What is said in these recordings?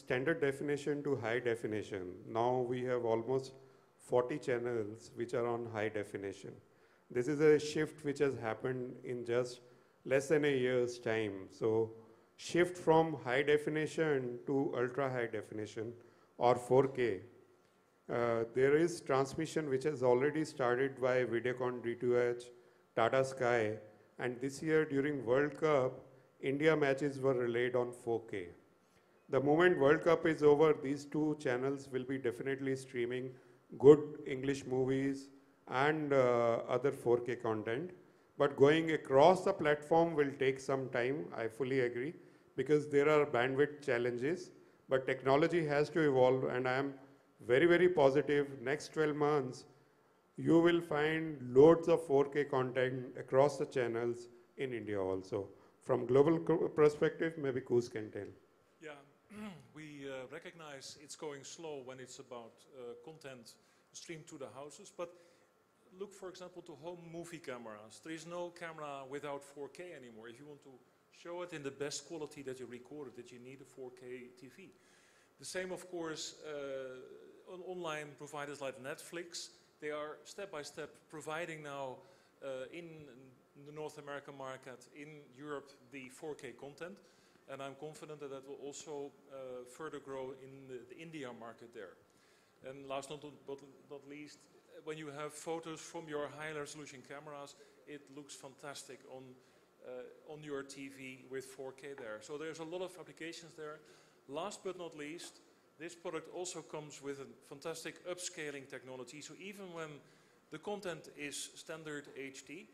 standard definition to high definition. Now we have almost 40 channels which are on high definition. This is a shift which has happened in just less than a year's time. So shift from high definition to ultra high definition or 4K. There is transmission which has already started by Videocon D2H, Tata Sky, and this year during World Cup, India matches were relayed on 4K. The moment World Cup is over, these two channels will be definitely streaming good English movies and other 4K content. But going across the platform will take some time, I fully agree, because there are bandwidth challenges. But technology has to evolve, and I am very, very positive next 12 months, you will find loads of 4K content across the channels in India also. From global perspective, maybe Koos can tell. Yeah, we recognize it's going slow when it's about content streamed to the houses, but look, for example, to home movie cameras. There is no camera without 4K anymore. If you want to show it in the best quality that you recorded it, you need a 4K TV. The same, of course, on online providers like Netflix. They are step by step providing now in the North American market, in Europe, the 4K content. And I'm confident that that will also further grow in the India market there. And last but not least, when you have photos from your high resolution cameras, it looks fantastic on your TV with 4K there. So there's a lot of applications there. Last but not least, this product also comes with a fantastic upscaling technology. So even when the content is standard HD,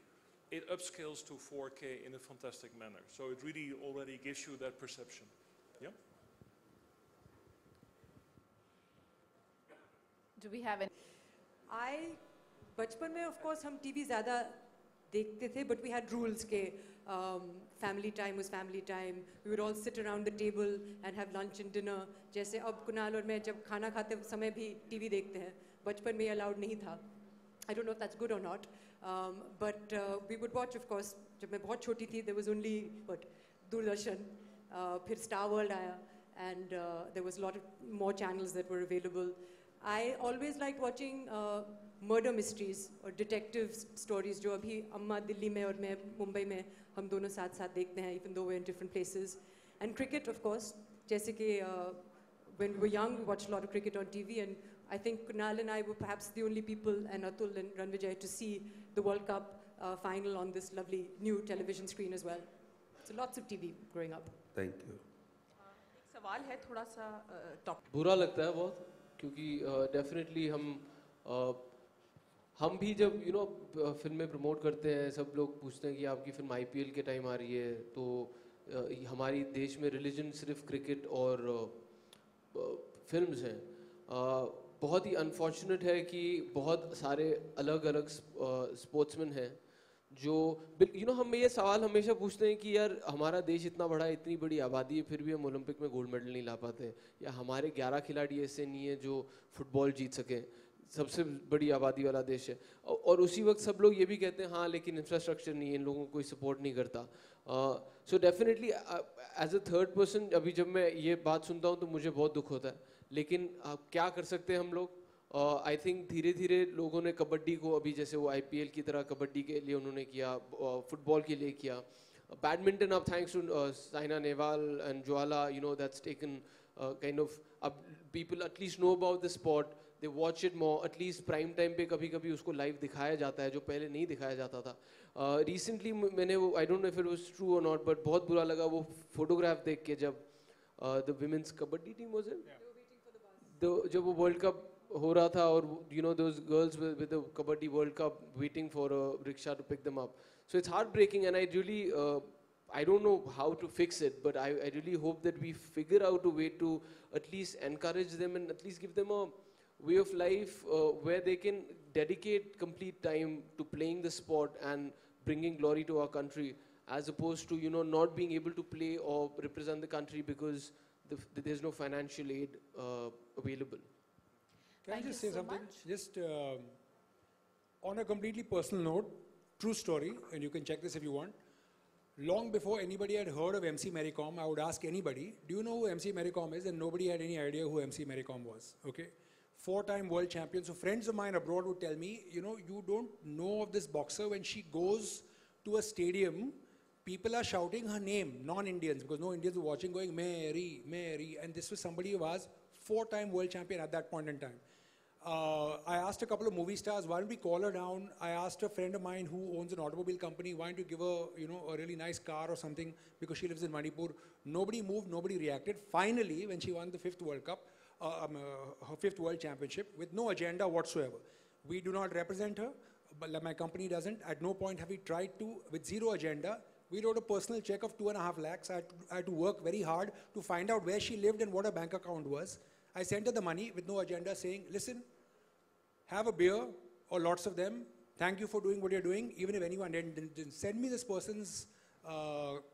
it upscales to 4K in a fantastic manner. So it really already gives you that perception. Yeah? Do we have any? बचपन में of course हम TV ज़्यादा देखते थे, but we had rules के family time was family time. We would all sit around the table and have lunch and dinner. जैसे अब कुणाल और मैं जब खाना खाते समय भी TV देखते हैं, बचपन में allowed नहीं था. I don't know if that's good or not, but we would watch, of course. जब मैं बहुत छोटी थी, there was only दूरदर्शन, फिर Star World आया, and there was a lot of more channels that were available. I always liked watching murder mysteries or detective stories, जो अभी अम्मा दिल्ली में और मैं मुंबई में हम दोनों साथ साथ देखते हैं, even though we're in different places. And cricket, of course, जैसे कि when we were young, we watched a lot of cricket on TV, and I think Kunal and I were perhaps the only people, and Atul and Ranvijay, to see the World Cup final on this lovely new television screen as well. So lots of TV growing up. Thank you. एक सवाल है थोड़ा सा top. बुरा लगता है बहुत, क्योंकि डेफिनेटली हम भी जब फिल्में प्रमोट करते हैं, सब लोग पूछते हैं कि आपकी फिल्म आईपीएल के टाइम आ रही है, तो हमारी देश में रिलीजन सिर्फ क्रिकेट और फिल्म्स हैं. बहुत ही अनफॉर्चुनेट है कि बहुत सारे अलग अलग स्पोर्ट्समैन हैं जो हम ये सवाल हमेशा पूछते हैं कि यार हमारा देश इतना बड़ा है, इतनी बड़ी आबादी है, फिर भी हम ओलंपिक में गोल्ड मेडल नहीं ला पाते, या हमारे 11 खिलाड़ी ऐसे नहीं है जो फुटबॉल जीत सकें, सबसे बड़ी आबादी वाला देश है. और उसी वक्त सब लोग ये भी कहते हैं हाँ लेकिन इंफ्रास्ट्रक्चर नहीं है, इन लोगों को कोई सपोर्ट नहीं करता. So definitely as a third person अभी जब मैं ये बात सुनता हूँ तो मुझे बहुत दुख होता है, लेकिन क्या कर सकते हैं हम लोग. आई थिंक धीरे धीरे लोगों ने कबड्डी को, अभी जैसे वो आईपीएल की तरह कबड्डी के लिए उन्होंने किया, फुटबॉल के लिए किया, बैडमिंटन अब thanks to Saina Nehwal and Jwala, that's taken kind of, अब people at least know about the sport, they watch it more, at least prime time पे कभी कभी उसको लाइव दिखाया जाता है जो पहले नहीं दिखाया जाता था. रिसेंटली मैंने वो, I don't know if it was true और नॉट, बट बहुत बुरा लगा वो फोटोग्राफ देख के जब the women's kabaddi team was जब वो वर्ल्ड कप हो रहा था और those girls with the kabaddi world cup waiting for a rickshaw to pick them up. So it's heartbreaking, and I really I don't know how to fix it, but I really hope that we figure out a way to at least encourage them and at least give them a way of life where they can dedicate complete time to playing the sport and bringing glory to our country, as opposed to not being able to play or represent the country because there's no financial aid available. Can I just say something? Just on a completely personal note, true story, and you can check this if you want. long before anybody had heard of MC Mary Kom, I would ask anybody, do you know who MC Mary Kom is? And nobody had any idea who MC Mary Kom was, okay? 4-time world champion. So friends of mine abroad would tell me, you know, you don't know of this boxer. When she goes to a stadium, people are shouting her name, non-Indians, because no Indians were watching, going, Mary, Mary. And this was somebody who was 4-time world champion at that point in time. I asked a couple of movie stars, why don't we call her down? I asked a friend of mine who owns an automobile company, why don't you give her, you know, a really nice car or something, because she lives in Manipur. Nobody moved, nobody reacted. Finally, when she won the 5th World Cup, her 5th World Championship, with no agenda whatsoever. We do not represent her, but my company doesn't. At no point have we tried to, with zero agenda. We wrote a personal check of 2.5 lakhs. I had to work very hard to find out where she lived and what her bank account was. I sent her the money with no agenda, saying, listen, have a beer or lots of them. Thank you for doing what you're doing. Even if anyone didn't send me this person's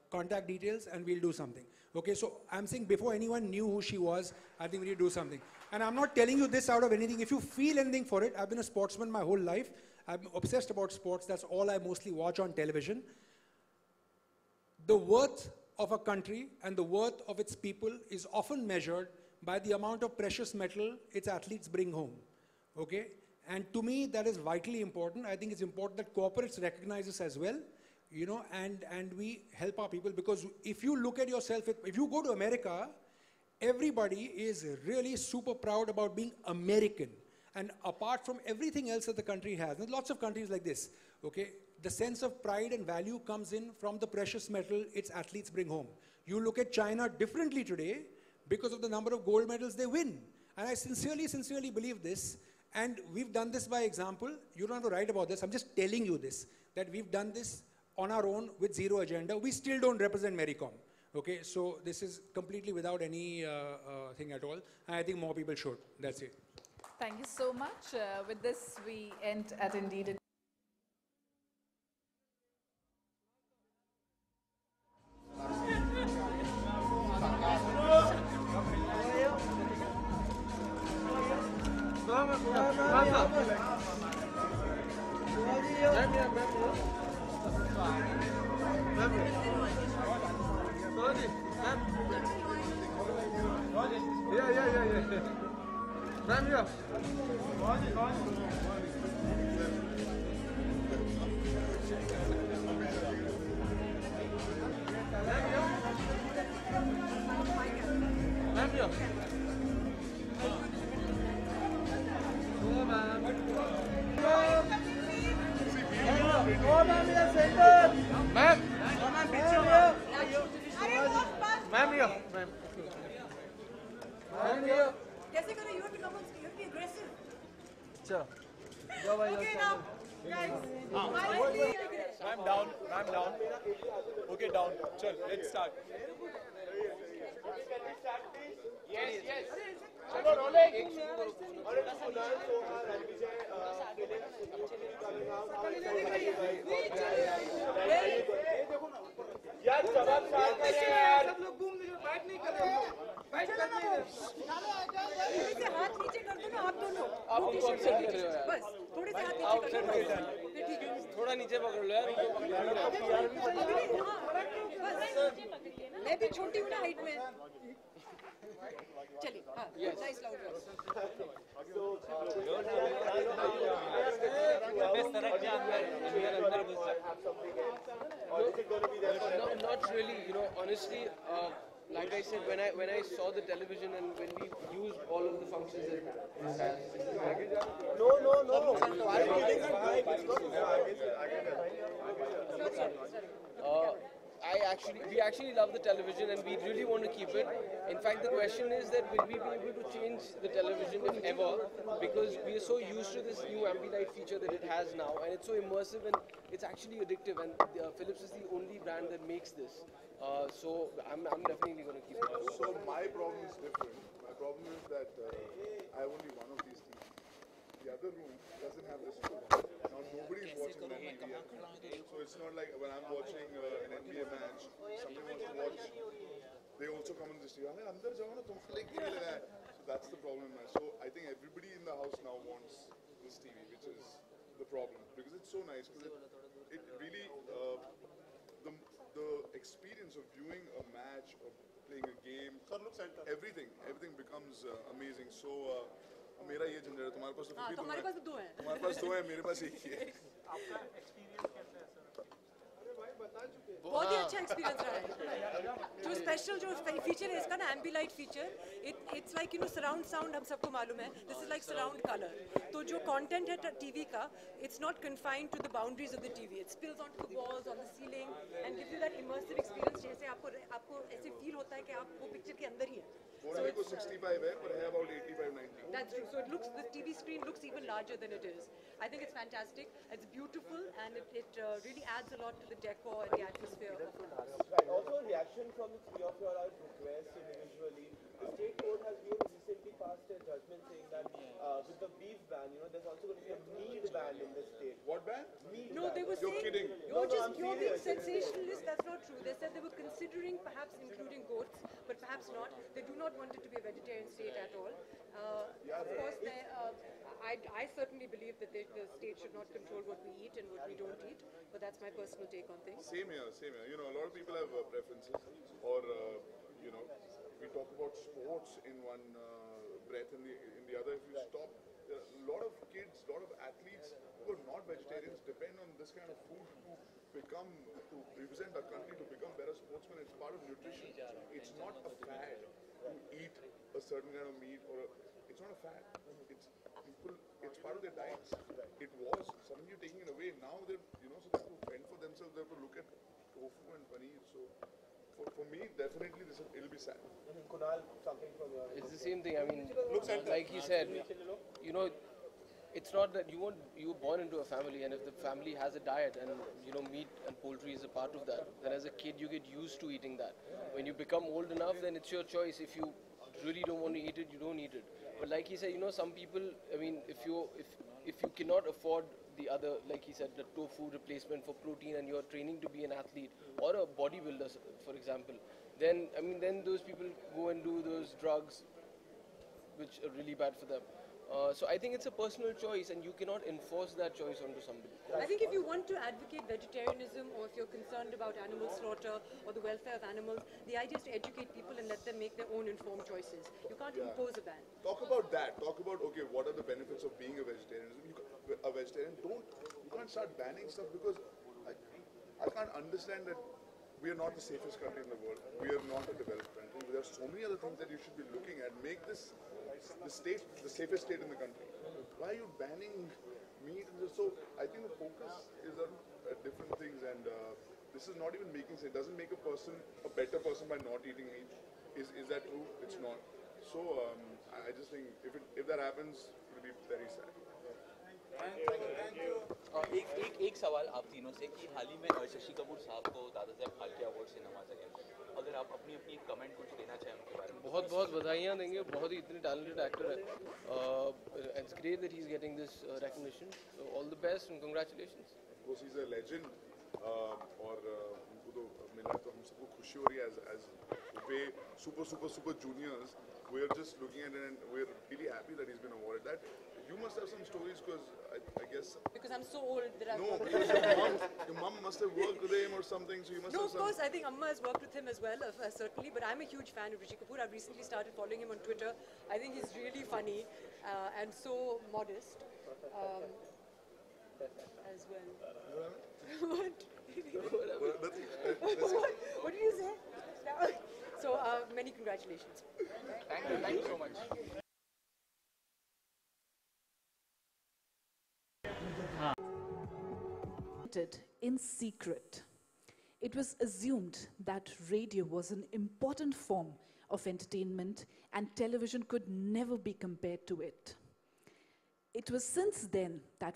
contact details and we'll do something. Okay, so I'm saying before anyone knew who she was, I think we need to do something. And I'm not telling you this out of anything. If you feel anything for it, I've been a sportsman my whole life. I'm obsessed about sports. That's all I mostly watch on television. The worth of a country and the worth of its people is often measured by the amount of precious metal its athletes bring home. Okay? And to me, that is vitally important. I think it's important that corporates recognize this as well, you know, and we help our people, because if you look at yourself, if you go to America, everybody is really super proud about being American. And apart from everything else that the country has, there's lots of countries like this, okay? The sense of pride and value comes in from the precious metal its athletes bring home. You look at China differently today because of the number of gold medals they win. And I sincerely, sincerely believe this. And we've done this by example. You don't have to write about this. I'm just telling you this, that we've done this on our own with zero agenda. We still don't represent Mary Kom. Okay, so this is completely without any thing at all. And I think more people should. That's it. Thank you so much. With this, we end at Indeed. Jessica, you have to come on screen. You have to be aggressive. Okay, now, guys. Ma'am, down. Ma'am, down. Okay, down. Chal, let's start. Yes, yes. Chalo, rolling. यार जवाब साथ में यार सब लोग घूम लीजिए fight नहीं कर रहे हो फाइट कर नहीं रहे थोड़े से हाथ नीचे कर दो ना आप दोनों आप उनको अपसेट कर रहे हो यार बस थोड़े से हाथ नीचे कर दो फिर ठीक है थोड़ा नीचे पकड़ लो यार मैं भी छोटी हूँ ना हाइट में चलिए हाँ nice loud Not really, you know, honestly, like I said, when I saw the television and when we used all of the functions we actually love the television and we really want to keep it. In fact, the question is that will we be able to change the television if ever, because we are so used to this new Ambilight feature that it has now, and it's so immersive and it's actually addictive, and Philips is the only brand that makes this. So I'm definitely going to keep it. So my problem is different. My problem is that I have only one of these TVs. The other room doesn't have this tool. Now nobody's watching that TV. So it's not like when I'm watching an NBA match, somebody wants to watch, they also come on this TV. So that's the problem. So I think everybody in the house now wants this TV, which is the problem. Because it's so nice. Because it really, the the experience of viewing a match, of playing a game, everything becomes amazing. So मेरा ये झंझट है, तुम्हारे पास तो फिर भी तुम्हारे पास तो दो हैं। तुम्हारे पास दो है, मेरे पास एक ही है। बहुत ही अच्छा एक्सपीरियंस रहा है। जो स्पेशल जो फीचर है इसका ना Ambilight feature, it's like you know surround sound हम सबको मालूम है, this is like surround colour. तो जो कंटेंट है टीवी का, it's not confined to the boundaries of the TV, it spills on to the walls, on the ceiling and gives you that immersive experience, जैसे आपको ऐसे feel होता है कि आप वो पिक्चर के अंदर ही हैं। बोलने को 65 है पर है about 85-90. That's true. So it looks, the TV screen looks even larger than it is. I think it's fantastic. It's beautiful, and it really adds a lot to the decor and the atmosphere of the house. Right. Also, a reaction from the three of you all, I would request individually. The state court has recently passed a judgment saying that with the beef ban, you know, there's also going to be a meat ban in the state. What ban? Meat No, ban. they were You're saying kidding. you're No, just I'm you're being serious. sensationalist. That's not true. They said they were considering perhaps including goats, but perhaps not. They do not want it to be a vegetarian state at all. Of course, I certainly believe that the state should not control what we eat and what we don't eat. But that's my personal take on things. Same here, same here. You know, a lot of people have preferences, or you know, we talk about sports in one breath, and in the other, if you stop, a lot of kids, a lot of athletes who are not vegetarians depend on this kind of food to represent our country, to become better sportsmen. It's part of nutrition. It's not a fad to eat a certain kind of meat, it's not a fad. It's part of their diets. It was something you're taking it away. Now they're, you know, so they have to fend for themselves. They have to look at tofu and paneer. So for me, definitely it'll be sad. Kunal, something from your It's the same thing. I mean, like he said, you know, it's not that you were born into a family, and if the family has a diet, and you know, meat and poultry is a part of that, then as a kid you get used to eating that. When you become old enough, then it's your choice. If you really don't want to eat it, you don't eat it. But like he said, you know, some people, I mean, if you cannot afford the other, like he said, the tofu replacement for protein, and you're training to be an athlete or a bodybuilder, for example, then I mean, then those people go and do those drugs, which are really bad for them. So I think it's a personal choice, and you cannot enforce that choice onto somebody. I think if you want to advocate vegetarianism, or if you're concerned about animal slaughter or the welfare of animals, the idea is to educate people and let them make their own informed choices. You can't impose a ban. Talk about that. Talk about, okay, what are the benefits of being a vegetarian? A vegetarian, you can't start banning stuff, because I can't understand that we are not the safest country in the world. We are not a developed country. There are so many other things that you should be looking at. Make this the safest state in the country. Why are you banning meat? So I think the focus is on different things, and this is not even making sense. It doesn't make a person a better person by not eating meat. Is that true? It's not. So I just think if that happens, it will be very sad. एक सवाल आप तीनों से कि हाल ही में शशि कपूर साहब को Dada Saheb Phalke award से नवाजा गया, अगर आप अपनी एक कमेंट कुछ देना चाहें उनके बारे में। बहुत बहुत बधाइयाँ देंगे, बहुत ही इतने टैलेंटेड एक्टर है। It's great that he's getting this recognition. So all the best and congratulations. Of course, he's a legend, और उनको तो मिला तो हम सबको खुशी हो रही है as way super juniors. We're just looking at it and we're really happy that he's been awarded that. You must have some stories, because I guess. Because I'm so old that I've No, worked because your mom must have worked with him or something, so you must No, have of some. course, I think Amma has worked with him as well, certainly, but I'm a huge fan of Rishi Kapoor. I've recently started following him on Twitter. I think he's really funny and so modest as well. What? What did you say? So, many congratulations. Thank you so much. In secret. It was assumed that radio was an important form of entertainment and television could never be compared to it. It was since then that